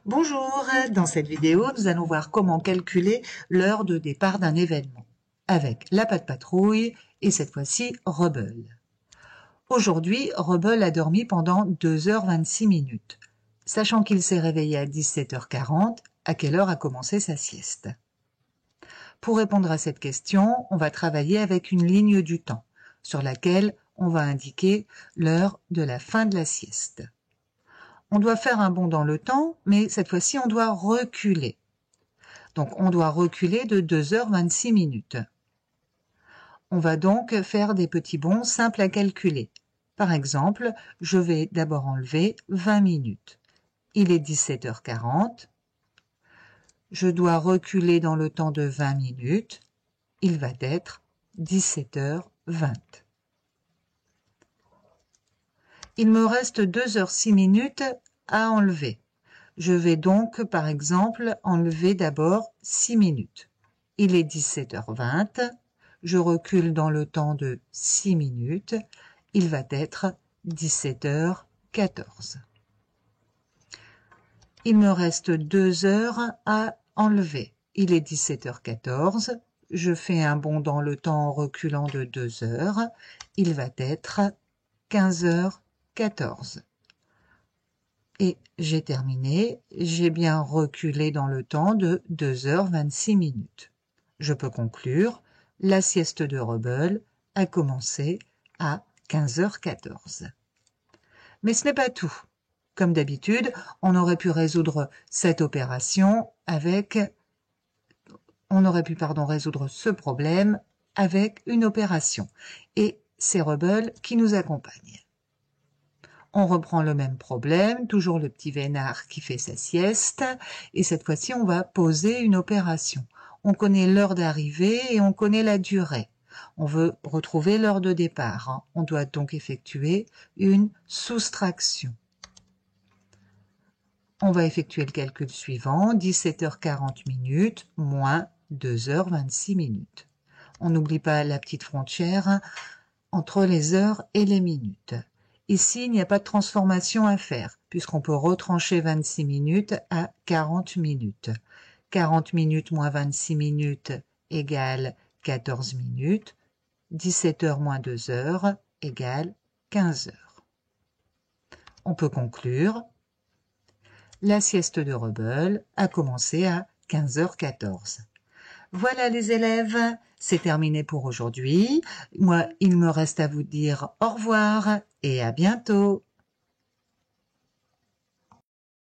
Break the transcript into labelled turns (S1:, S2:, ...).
S1: Bonjour, dans cette vidéo, nous allons voir comment calculer l'heure de départ d'un événement avec la patte patrouille et cette fois-ci Rubble. Aujourd'hui, Rubble a dormi pendant 2h26 minutes, sachant qu'il s'est réveillé à 17h40, à quelle heure a commencé sa sieste. Pour répondre à cette question, on va travailler avec une ligne du temps, sur laquelle on va indiquer l'heure de la fin de la sieste. On doit faire un bond dans le temps, mais cette fois-ci, on doit reculer. Donc, on doit reculer de 2h26 minutes. On va donc faire des petits bonds simples à calculer. Par exemple, je vais d'abord enlever 20 minutes. Il est 17h40. Je dois reculer dans le temps de 20 minutes. Il va être 17h20. Il me reste 2h06 minutes à enlever. Je vais donc, par exemple, enlever d'abord 6 minutes. Il est 17h20. Je recule dans le temps de 6 minutes. Il va être 17h14. Il me reste 2 heures à enlever. Il est 17h14. Je fais un bond dans le temps en reculant de 2 heures. Il va être 15h14. Et j'ai terminé, j'ai bien reculé dans le temps de 2h26 minutes. Je peux conclure, la sieste de Rubble a commencé à 15h14. Mais ce n'est pas tout. Comme d'habitude, on aurait pu résoudre cette opération résoudre ce problème avec une opération. Et c'est Rubble qui nous accompagne. On reprend le même problème, toujours le petit vénard qui fait sa sieste, et cette fois-ci on va poser une opération. On connaît l'heure d'arrivée et on connaît la durée. On veut retrouver l'heure de départ. On doit donc effectuer une soustraction. On va effectuer le calcul suivant, 17h40 minutes moins 2h26 minutes. On n'oublie pas la petite frontière entre les heures et les minutes. Ici, il n'y a pas de transformation à faire, puisqu'on peut retrancher 26 minutes à 40 minutes. 40 minutes moins 26 minutes égale 14 minutes. 17 heures moins 2 heures égale 15 heures. On peut conclure. La sieste de Rubble a commencé à 15h14. Voilà les élèves, c'est terminé pour aujourd'hui. Moi, il me reste à vous dire au revoir et à bientôt.